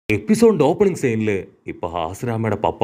എപ്പിസോഡിന്റെ opening സീനില് ഇപ്പൊ ഹാസ്രാമയുടെ പപ്പ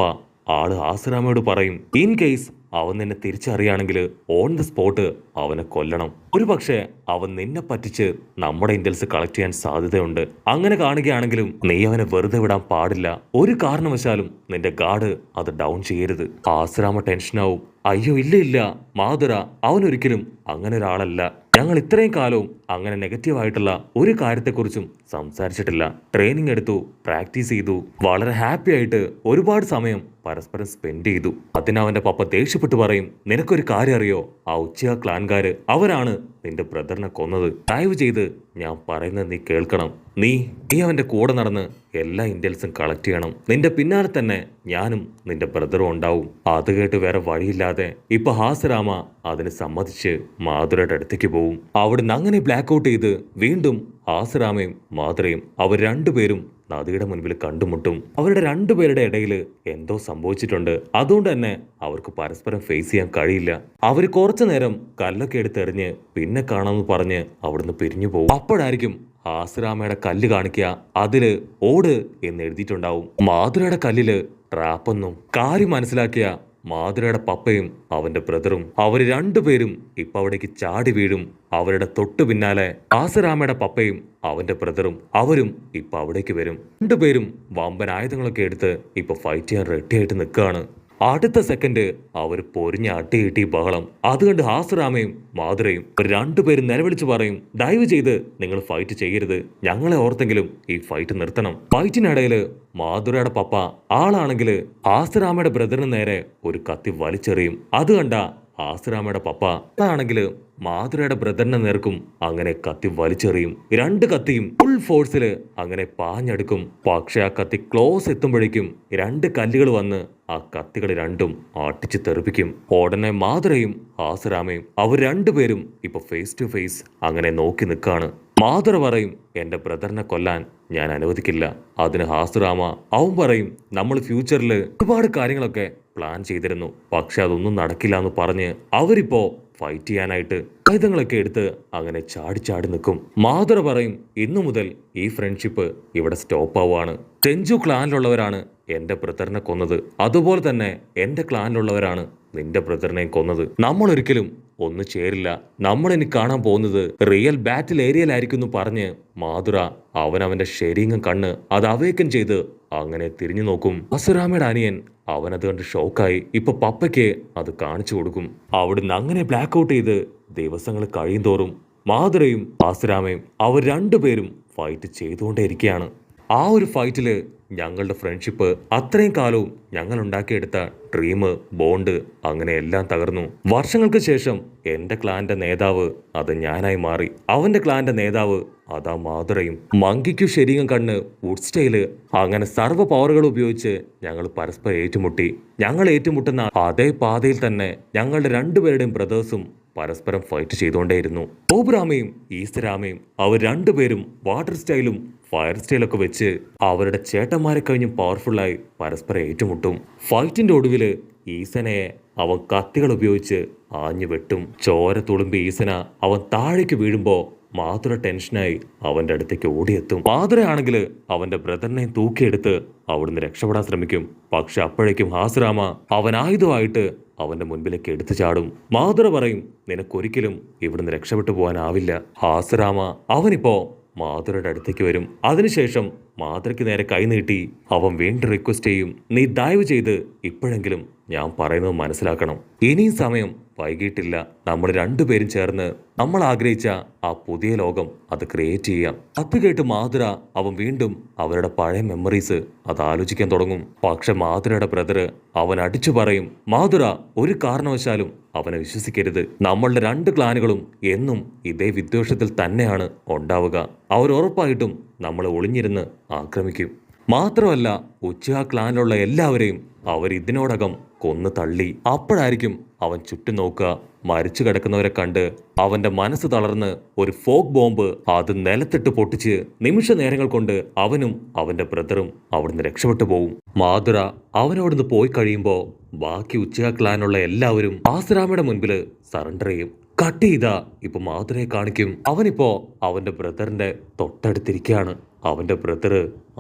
ഹാസ്രാമയോട് പറയും, in case അവൻ നിന്നെ തിരിച്ചറിയാണെങ്കിൽ ഓൺ ദ സ്പോട്ട് അവനെ കൊല്ലണം. ഒരു പക്ഷേ അവൻ നിന്നെ പറ്റിച്ച് നമ്മുടെ ഇന്റൽസ് കളക്ട് ചെയ്യാൻ സാധ്യതയുണ്ട്. അങ്ങനെ കാണുകയാണെങ്കിലും നീ അവനെ വെറുതെ വിടാൻ പാടില്ല. ഒരു കാരണവശാലും നിന്റെ ഗാർഡ് അത് ഡൗൺ ചെയ്യരുത്. ഹാസ്രാമ ടെൻഷനാവും. അയ്യോ ഇല്ല ഇല്ല മാധുര, അവനൊരിക്കലും അങ്ങനെ ഒരാളല്ല. ഞങ്ങൾ ഇത്രയും കാലവും അങ്ങനെ നെഗറ്റീവായിട്ടുള്ള ഒരു കാര്യത്തെക്കുറിച്ചും സംസാരിച്ചിട്ടില്ല. ട്രെയിനിങ് എടുത്തു, പ്രാക്ടീസ് ചെയ്തു, വളരെ ഹാപ്പി ആയിട്ട് ഒരുപാട് സമയം പരസ്പരം സ്പെൻഡ് ചെയ്തു. അതിനവന്റെ പപ്പ ദേഷ്യപ്പെട്ട് പറയും, നിനക്കൊരു കാര്യം അറിയോ? ആ ഉച്ചയ ക്ലാൻകാര് അവരാണ് നിന്റെ ബ്രദറിനെ കൊന്നത്. ദയവ് ചെയ്ത് ഞാൻ പറയുന്നത് നീ കേൾക്കണം. നീ അവന്റെ കൂടെ നടന്ന് എല്ലാ ഇന്റൽസും കളക്ട് ചെയ്യണം. നിന്റെ പിന്നാലെ തന്നെ ഞാനും നിന്റെ ബ്രദറും ഉണ്ടാവും. അത് കേട്ട് വേറെ വഴിയില്ലാതെ ഇപ്പൊ ഹാസ്രാമ അതിന് സമ്മതിച്ച് മാധുരയുടെ അടുത്തേക്ക് പോവും. അവിടുന്ന് അങ്ങനെ ബ്ലാക്ക് ഔട്ട് ചെയ്ത് വീണ്ടും ഹാസ്രാമയും മാധുരയും അവർ രണ്ടുപേരും നദിയുടെ മുൻപിൽ കണ്ടുമുട്ടും. അവരുടെ രണ്ടുപേരുടെ ഇടയിൽ എന്തോ സംഭവിച്ചിട്ടുണ്ട്. അതുകൊണ്ട് തന്നെ അവർക്ക് പരസ്പരം ഫേസ് ചെയ്യാൻ കഴിയില്ല. അവർ കുറച്ചു നേരം കല്ലൊക്കെ എടുത്തെറിഞ്ഞ് പിന്നെ കാണാമെന്ന് പറഞ്ഞ് അവിടുന്ന് പിരിഞ്ഞു പോകും. അപ്പോഴായിരിക്കും ഹാസ്രാമയുടെ കല്ല് കാണിക്കുക. അതില് ഓട് എന്ന് എഴുതിയിട്ടുണ്ടാവും. മാധുരയുടെ കല്ലില് ട്രാപ്പെന്നും. കാര്യം മനസ്സിലാക്കിയ മാധുരയുടെ പപ്പയും അവന്റെ ബ്രദറും അവര് രണ്ടുപേരും ഇപ്പൊ അവിടേക്ക് ചാടി വീഴും. അവരുടെ തൊട്ടു പിന്നാലെ ഹാസ്രാമയുടെ പപ്പയും അവന്റെ ബ്രദറും അവരും ഇപ്പൊ അവിടേക്ക് വരും. രണ്ടുപേരും വമ്പൻ ആയുധങ്ങളൊക്കെ എടുത്ത് ഇപ്പൊ ഫൈറ്റ് ചെയ്യാൻ റെഡി ആയിട്ട് നിൽക്കുകയാണ്. അടുത്ത സെക്കൻഡ് അവർ പൊരിഞ്ഞ അട്ടിയിട്ടി ബഹളം. അതുകണ്ട് ഹാസ്രാമയും മാധുരയും രണ്ടുപേരും നിലവിളിച്ചു പറയും, ദയവ് ചെയ്ത് നിങ്ങൾ ഫൈറ്റ് ചെയ്യരുത്. ഞങ്ങളെ ഓർത്തെങ്കിലും ഈ ഫൈറ്റ് നിർത്തണം. ഫൈറ്റിനിടയില് മാധുരയുടെ പപ്പ ആളാണെങ്കിൽ ഹാസ്രാമയുടെ ബ്രദറിന് നേരെ ഒരു കത്തി വലിച്ചെറിയും. അത് കണ്ട ഹാസ്രാമയുടെ പപ്പ ആണെങ്കിൽ മാധുരയുടെ ബ്രദറിനെ നേർക്കും അങ്ങനെ കത്തി വലിച്ചെറിയും. രണ്ട് കത്തിയും ഫുൾ ഫോഴ്സില് അങ്ങനെ പാഞ്ഞെടുക്കും. പക്ഷെ ആ കത്തി ക്ലോസ് എത്തുമ്പോഴേക്കും രണ്ട് കല്ലുകൾ വന്ന് ആ കത്തികൾ രണ്ടും ആട്ടിച്ച് തെറിപ്പിക്കും. ഉടനെ മാധുരയും ഹാസ്രാമയും അവർ രണ്ടുപേരും ഇപ്പൊ ഫേസ് ടു ഫേസ് അങ്ങനെ നോക്കി നിൽക്കാണ്. മാധുര പറയും, എന്റെ ബ്രദറിനെ കൊല്ലാൻ ഞാൻ അനുവദിക്കില്ല. അതിന് ഹാസ്രാമ അവൻ പറയും, നമ്മൾ ഫ്യൂച്ചറിൽ ഒരുപാട് കാര്യങ്ങളൊക്കെ പ്ലാൻ ചെയ്തിരുന്നു, പക്ഷെ അതൊന്നും നടക്കില്ല എന്ന് പറഞ്ഞ് അവരിപ്പോ ഫൈറ്റ് ചെയ്യാനായിട്ട് ആയുധങ്ങളൊക്കെ എടുത്ത് അങ്ങനെ ചാടി ചാടി നിൽക്കും. മാധുര പറയും, ഇന്നു മുതൽ ഈ ഫ്രണ്ട്ഷിപ്പ് ഇവിടെ സ്റ്റോപ്പ് ആവുകയാണ്. ടെഞ്ചു ക്ലാനിലുള്ളവരാണ് എന്റെ ബ്രദറിനെ കൊന്നത്, അതുപോലെ തന്നെ എന്റെ ക്ലാനിലുള്ളവരാണ് നിന്റെ ബ്രദറിനെയും കൊന്നത്. നമ്മൾ ഒരിക്കലും ഒന്നു ചേരില്ല. നമ്മളിനി കാണാൻ പോകുന്നത് റിയൽ ബാറ്റിൽ ഏരിയയിലായിരിക്കും എന്ന് പറഞ്ഞ് മാധുര അവന്റെ ഷെരീങ്ങും കണ്ണ് അത് അവേക്കൻ ചെയ്ത് അങ്ങനെ തിരിഞ്ഞു നോക്കും. ഹാസ്രാമയുടെ അനിയൻ അവനത് കണ്ട് ഷോക്കായി ഇപ്പൊ പപ്പയ്ക്ക് അത് കാണിച്ചു കൊടുക്കും. അവിടുന്ന് അങ്ങനെ ബ്ലാക്ക് ഔട്ട് ചെയ്ത് ദിവസങ്ങൾ കഴിയും തോറും മാധുരയും ഹാസ്രാമയും അവർ രണ്ടുപേരും ഫൈറ്റ് ചെയ്തുകൊണ്ടേയിരിക്കുകയാണ്. ആ ഒരു ഫൈറ്റില് ഞങ്ങളുടെ ഫ്രണ്ട്ഷിപ്പ്, അത്രയും കാലവും ഞങ്ങൾ ഉണ്ടാക്കിയെടുത്ത ഡ്രീം, ബോണ്ട് അങ്ങനെ എല്ലാം തകർന്നു. വർഷങ്ങൾക്ക് ശേഷം എന്റെ ക്ലാന്റെ നേതാവ് അത് ഞാനായി മാറി. അവന്റെ ക്ലാന്റെ നേതാവ് അതാ മാധുരയും. മങ്കിക്കു ശരീരം കണ്ണ് വുഡ് സ്റ്റൈല് അങ്ങനെ സർവ്വ പവറുകൾ ഉപയോഗിച്ച് ഞങ്ങൾ പരസ്പരം ഏറ്റുമുട്ടി. ഞങ്ങൾ ഏറ്റുമുട്ടുന്ന അതേ പാതയിൽ തന്നെ ഞങ്ങളുടെ രണ്ടുപേരുടെയും ബ്രദേഴ്സും പരസ്പരം ഫൈറ്റ് ചെയ്തുകൊണ്ടേയിരുന്നു. ഓബ്രാമയും ഈസ്റ്റരാമയും അവർ രണ്ടുപേരും വാട്ടർ സ്റ്റൈലും ഫയർ സ്റ്റൈലൊക്കെ വെച്ച് അവരുടെ ചേട്ടന്മാരെ കഴിഞ്ഞും പവർഫുള്ളായി പരസ്പരം ഏറ്റുമുട്ടും. ഫൈറ്റിന്റെ ഒടുവില് ഈസനയെ അവൻ കത്തികൾ ഉപയോഗിച്ച് ആഞ്ഞു വെട്ടും. ചോര തുളുമ്പി ഈസന അവൻ താഴേക്ക് വീഴുമ്പോ മാധുര ടെൻഷനായി അവന്റെ അടുത്തേക്ക് ഓടിയെത്തും. മാധുരയാണെങ്കിൽ അവന്റെ ബ്രദറിനെ തൂക്കിയെടുത്ത് അവിടുന്ന് രക്ഷപ്പെടാൻ ശ്രമിക്കും. പക്ഷെ അപ്പോഴേക്കും ഹാസ്രാമ അവൻ ആയുധമായിട്ട് അവന്റെ മുൻപിലേക്ക് എടുത്തു ചാടും. മാധുര പറയും, നിനക്കൊരിക്കലും ഇവിടുന്ന് രക്ഷപ്പെട്ടു പോകാനാവില്ല. ഹാസ്രാമ അവനിപ്പോ മാധുരയുടെ അടുത്തേക്ക് വരും. അതിനുശേഷം മാധുരയ്ക്ക് നേരെ കൈ നീട്ടി അവൻ വീണ്ടും റിക്വസ്റ്റ് ചെയ്യും, നീ ദയവ് ചെയ്ത് ഇപ്പോഴെങ്കിലും ഞാൻ പറയുന്നത് മനസ്സിലാക്കണം. ഇനിയും സമയം വൈകിട്ടില്ല. നമ്മൾ രണ്ടുപേരും ചേർന്ന് നമ്മൾ ആഗ്രഹിച്ച ആ പുതിയ ലോകം അത് ക്രിയേറ്റ് ചെയ്യാം. അത് കേട്ട് മാധുര അവൻ വീണ്ടും അവരുടെ പഴയ മെമ്മറീസ് അത് ആലോചിക്കാൻ തുടങ്ങും. പക്ഷെ മാധുരയുടെ ബ്രദർ അവൻ അടിച്ചു പറയും, മാധുര ഒരു കാരണവശാലും അവനെ വിശ്വസിക്കരുത്. നമ്മളുടെ രണ്ട് ക്ലാനുകളും എന്നും ഇതേ വിദ്വേഷത്തിൽ തന്നെയാണ് ഉണ്ടാവുക. അവർ ഉറപ്പായിട്ടും നമ്മളെ ഒളിഞ്ഞിരുന്ന് ആക്രമിക്കും. മാത്രമല്ല ഉച്ച ക്ലാനിലുള്ള എല്ലാവരെയും അവർ ഇതിനോടകം കൊന്നു തള്ളി. അപ്പോഴായിരിക്കും അവൻ ചുറ്റും നോക്കുക. മരിച്ചു കിടക്കുന്നവരെ കണ്ട് അവന്റെ മനസ്സ് തളർന്ന് ഒരു ഫോക്ക് ബോംബ് അത് നിലത്തിട്ട് പൊട്ടിച്ച് നിമിഷ നേരങ്ങൾ കൊണ്ട് അവനും അവന്റെ ബ്രദറും അവിടുന്ന് രക്ഷപ്പെട്ടു പോവും. മാധുര അവനവിടുന്ന് പോയി കഴിയുമ്പോ ബാക്കി ഉച്ച ക്ലാനുള്ള എല്ലാവരും ഹാസ്രാമയുടെ മുൻപില് സറണ്ടർ ചെയ്യും. കട്ട് ചെയ്താ ഇപ്പൊ മാധുരയെ കാണിക്കും. അവനിപ്പോ അവന്റെ ബ്രദറിന്റെ തൊട്ടടുത്തിരിക്കുകയാണ്. അവന്റെ ബ്രദർ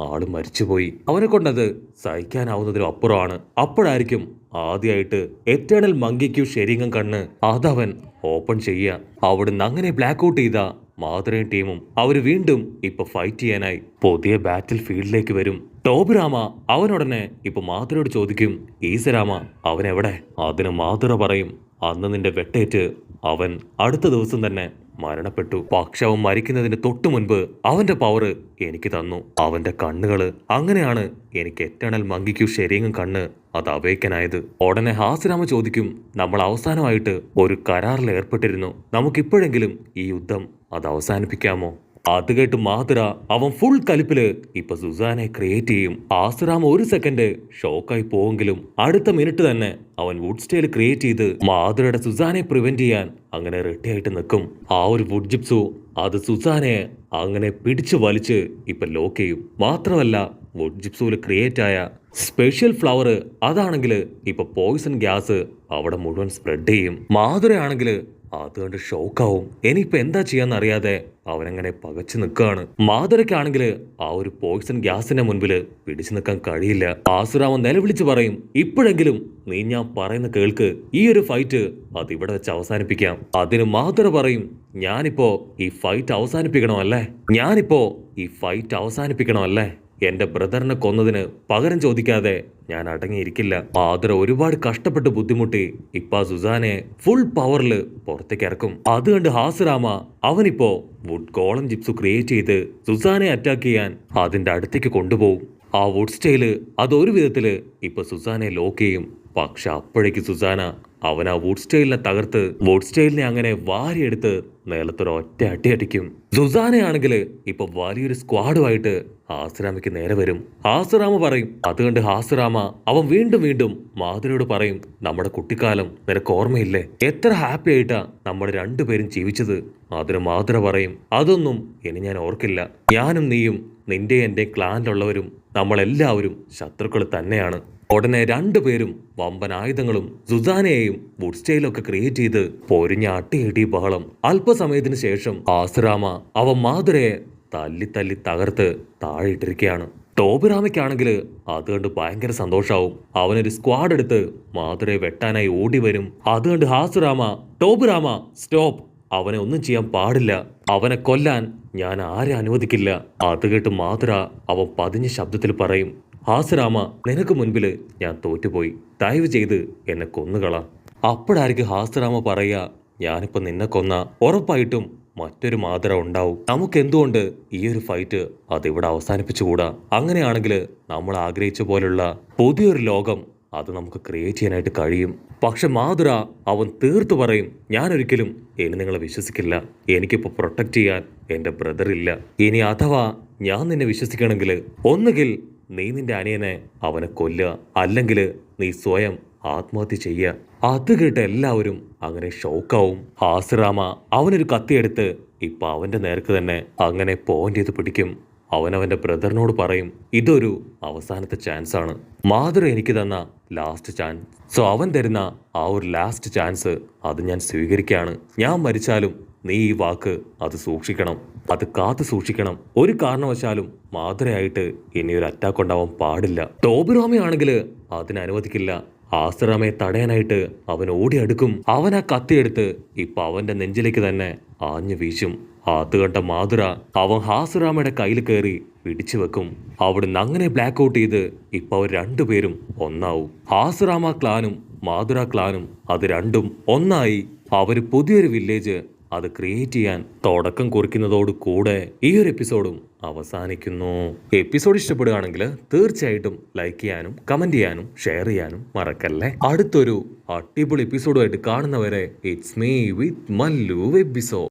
ആള് മരിച്ചുപോയി. അവനെ കൊണ്ടത് സഹിക്കാനാവുന്നതിലും അപ്പുറമാണ്. അപ്പോഴായിരിക്കും ആദ്യമായിട്ട് എറ്റേണൽ മങ്കിക്കു ശരീരം കണ്ണ് അതവൻ ഓപ്പൺ ചെയ്യുക. അവിടുന്ന് അങ്ങനെ ബ്ലാക്ക് ഔട്ട് ചെയ്ത മാധുരയും ടീമും അവര് വീണ്ടും ഇപ്പൊ ഫൈറ്റ് ചെയ്യാനായി പുതിയ ബാറ്റിൽ ഫീൽഡിലേക്ക് വരും. ടോബിരാമ അവനുടനെ ഇപ്പൊ മാധുരയോട് ചോദിക്കും, ഈസരാമ അവൻ എവിടെ? അതിന് മാധുര പറയും, അന്ന് നിന്റെ വെട്ടേറ്റ് അവൻ അടുത്ത ദിവസം തന്നെ മരണപ്പെട്ടു. പക്ഷെ അവൻ മരിക്കുന്നതിന് തൊട്ടു മുൻപ് അവന്റെ പവർ എനിക്ക് തന്നു. അവന്റെ കണ്ണുകള് അങ്ങനെയാണ് എനിക്ക് എറ്റേണൽ മങ്കിക്കു ശരീരം കണ്ണ് അത് അവേക്കനായത്. ഉടനെ ഹാസിരാമ ചോദിക്കും, നമ്മൾ അവസാനമായിട്ട് ഒരു കരാറിൽ ഏർപ്പെട്ടിരുന്നു, നമുക്കിപ്പോഴെങ്കിലും ഈ യുദ്ധം അത് അവസാനിപ്പിക്കാമോ? അത് കേട്ട് മാധുര അവൻ ഫുൾ കലിപ്പില് ഇപ്പൊ സുസാനെ ക്രിയേറ്റ് ചെയ്യും. ആസുറാമ ഒരു സെക്കൻഡ് ഷോക്കായി പോവെങ്കിലും അടുത്ത മിനിറ്റ് തന്നെ അവൻ വുഡ് സ്റ്റൈൽ ക്രിയേറ്റ് ചെയ്ത് മാധുരയുടെ സുസാനെ പ്രിവെന്റ് ചെയ്യാൻ അങ്ങനെ റെഡിയായിട്ട് നിൽക്കും. ആ ഒരു വുഡ് ജിപ്സു അത് സുസാനെ അങ്ങനെ പിടിച്ചു വലിച്ച് ഇപ്പൊ ലോക്ക് ചെയ്യും. മാത്രമല്ല വുഡ് ജിപ്സുവിൽ ക്രിയേറ്റ് ആയ സ്പെഷ്യൽ ഫ്ലവർ അതാണെങ്കിൽ ഇപ്പൊ പോയിസൺ ഗ്യാസ് അവിടെ മുഴുവൻ സ്പ്രെഡ് ചെയ്യും. മാധുരയാണെങ്കിൽ അതുകൊണ്ട് ഷോക്കാവും. ഇനിയിപ്പോ എന്താ ചെയ്യാന്ന് അറിയാതെ അവനങ്ങനെ പകച്ചു നിൽക്കുകയാണ്. മാധുരയ്ക്കാണെങ്കിൽ ആ ഒരു പോയിസൺ ഗ്യാസിന്റെ മുൻപിൽ പിടിച്ചു നിൽക്കാൻ കഴിയില്ല. ആസുരാമൻ നിലവിളിച്ച് പറയും, ഇപ്പോഴെങ്കിലും നീ ഞാൻ പറയുന്ന കേൾക്ക്, ഈ ഒരു ഫൈറ്റ് അത് ഇവിടെ വെച്ച് അവസാനിപ്പിക്കാം. അതിന് മാധുര പറയും, ഞാനിപ്പോ ഈ ഫൈറ്റ് അവസാനിപ്പിക്കണമല്ലേ? എന്റെ ബ്രദറിനെ കൊന്നതിന് പകരം ചോദിക്കാതെ ഞാൻ അടങ്ങിയിരിക്കില്ല. മാധുര ഒരുപാട് കഷ്ടപ്പെട്ട് ബുദ്ധിമുട്ടി ഇപ്പൊ സുസാനെ ഫുൾ പവറിൽ പുറത്തേക്ക് ഇറക്കും. അത് കണ്ട് ഹാസുരാമ അവനിപ്പോ വുഡ് ഗോളം ജിപ്സു ക്രിയേറ്റ് ചെയ്ത് സുസാനെ അറ്റാക്ക് ചെയ്യാൻ അതിന്റെ അടുത്തേക്ക് കൊണ്ടുപോകും. ആ വുഡ് സ്റ്റൈല് അതൊരു വിധത്തില് ഇപ്പൊ സുസാനെ ലോക്ക് ചെയ്യും. പക്ഷെ അപ്പോഴേക്ക് സുസാന അവൻ ആ വുഡ് സ്റ്റൈലിനെ തകർത്ത് വുഡ് സ്റ്റൈലിനെ അങ്ങനെ വാരിയെടുത്ത് നേലത്തൊരു ഒറ്റ അടി അടിക്കും. സുസാനയാണെങ്കിൽ ഇപ്പൊ വലിയൊരു സ്ക്വാഡുമായിട്ട് ഹാസുരാമയ്ക്ക് നേരെ വരും. ഹാസുരാമ പറയും, അത് കണ്ട് ഹാസുരാമ അവൻ വീണ്ടും മാധുരയോട് പറയും, നമ്മുടെ കുട്ടിക്കാലം നിനക്ക് ഓർമ്മയില്ലേ? എത്ര ഹാപ്പി ആയിട്ടാ നമ്മൾ രണ്ടുപേരും ജീവിച്ചത്. അതിന് മാധുര പറയും, അതൊന്നും ഇനി ഞാൻ ഓർക്കില്ല. ഞാനും നീയും നിന്റെ എന്റെ ക്ലാനിലുള്ളവരും നമ്മളെല്ലാവരും ശത്രുക്കൾ തന്നെയാണ്. ഉടനെ രണ്ടുപേരും വമ്പൻ ആയുധങ്ങളും സുസാനയെയും വുഡ് സ്റ്റൈലൊക്കെ ക്രിയേറ്റ് ചെയ്ത് പൊരിഞ്ഞ അട്ടിയടി ബഹളം. അല്പസമയത്തിന് ശേഷം ആസുരാമ അവൻ മാധുരയെ തല്ലി തകർത്ത് താഴെ ഇട്ടിരിക്കുകയാണ്. ടോബിറാമയ്ക്കാണെങ്കിൽ അത് കണ്ട് ഭയങ്കര സന്തോഷാവും. അവനൊരു സ്ക്വാഡ് എടുത്ത് മാധുരയെ വെട്ടാനായി ഓടി വരും. അത് കണ്ട് ഹാസുരാമ, ടോബിറാമ സ്റ്റോപ്പ്, അവനെ ഒന്നും ചെയ്യാൻ പാടില്ല, അവനെ കൊല്ലാൻ ഞാൻ ആരെ അനുവദിക്കില്ല. അത് കേട്ട് മാധുര അവൻ പതിഞ്ഞ ശബ്ദത്തിൽ പറയും, ഹാസുരാമ നിനക്ക് മുൻപിൽ ഞാൻ തോറ്റുപോയി, ദയവ് ചെയ്ത് എന്നെ കൊന്നുകള. അപ്പോഴായിരിക്കും ഹാസുരാമ പറയുക, ഞാനിപ്പോ നിന്നെ കൊന്ന ഉറപ്പായിട്ടും മറ്റൊരു മാധുര ഉണ്ടാവും. നമുക്ക് എന്തുകൊണ്ട് ഈ ഒരു ഫൈറ്റ് അതിവിടെ അവസാനിപ്പിച്ചുകൂടാ? അങ്ങനെയാണെങ്കിൽ നമ്മൾ ആഗ്രഹിച്ച പോലുള്ള പുതിയൊരു ലോകം അത് നമുക്ക് ക്രിയേറ്റ് ചെയ്യാനായിട്ട് കഴിയും. പക്ഷെ മാധുര അവൻ തീർത്തു പറയും, ഞാൻ ഒരിക്കലും ഇനി നിങ്ങളെ വിശ്വസിക്കില്ല. എനിക്കിപ്പോ പ്രൊട്ടക്ട് ചെയ്യാൻ എന്റെ ബ്രദർ ഇല്ല. ഇനി അഥവാ ഞാൻ നിന്നെ വിശ്വസിക്കണമെങ്കിൽ ഒന്നുകിൽ നീ നിന്റെ അനിയനെ അവനെ കൊല്ലുക, അല്ലെങ്കിൽ നീ സ്വയം ആത്മഹത്യ ചെയ്യുക. അത് കേട്ട് എല്ലാവരും അങ്ങനെ ഷോക്കാവും. ഹാസിറാമ അവനൊരു കത്തിയെടുത്ത് ഇപ്പൊ അവന്റെ നേർക്ക് തന്നെ അങ്ങനെ പോയിന്റ് ചെയ്ത് പിടിക്കും. അവനവന്റെ ബ്രദറിനോട് പറയും, ഇതൊരു അവസാനത്തെ ചാൻസ് ആണ്, മാധുര എനിക്ക് തന്ന ലാസ്റ്റ് ചാൻസ്. സോ അവൻ തരുന്ന ആ ഒരു ലാസ്റ്റ് ചാൻസ് അത് ഞാൻ സ്വീകരിക്കുകയാണ്. ഞാൻ മരിച്ചാലും നീ ഈ വാക്ക് അത് സൂക്ഷിക്കണം, അത് കാത്തു സൂക്ഷിക്കണം. ഒരു കാരണവശാലും മാധുരയായിട്ട് ഇനിയൊരു അറ്റാക്ക് ഉണ്ടാവാൻ പാടില്ല. ടോബിറാമയാണെങ്കിൽ അതിനെ അനുവദിക്കില്ല. ആസുറാമയെ തടയാനായിട്ട് അവൻ ഓടി അടുക്കും. അവൻ ആ കത്തിയെടുത്ത് ഇപ്പൊ അവന്റെ നെഞ്ചിലേക്ക് തന്നെ ആഞ്ഞു വീശും. അത് കണ്ട മാധുര അവൻ ഹാസുറാമയുടെ കയ്യിൽ കയറി പിടിച്ചു വെക്കും. അവിടുന്ന് അങ്ങനെ ബ്ലാക്ക് ഔട്ട് ചെയ്ത് ഇപ്പൊ അവർ രണ്ടുപേരും ഒന്നാവും. ഹാസുറാമ ക്ലാനും മാധുര ക്ലാനും അത് രണ്ടും ഒന്നായി അവര് പുതിയൊരു വില്ലേജ് അത് ക്രിയേറ്റ് ചെയ്യാൻ തുടക്കം കുറിക്കുന്നതോട് കൂടെ ഈ ഒരു എപ്പിസോഡും അവസാനിക്കുന്നു. എപ്പിസോഡ് ഇഷ്ടപ്പെടുകയാണെങ്കിൽ തീർച്ചയായിട്ടും ലൈക്ക് ചെയ്യാനും കമന്റ് ചെയ്യാനും ഷെയർ ചെയ്യാനും മറക്കല്ലേ. അടുത്തൊരു അടിപൊളി എപ്പിസോഡുമായിട്ട് കാണുന്നവരെ it's me with Mallu episode.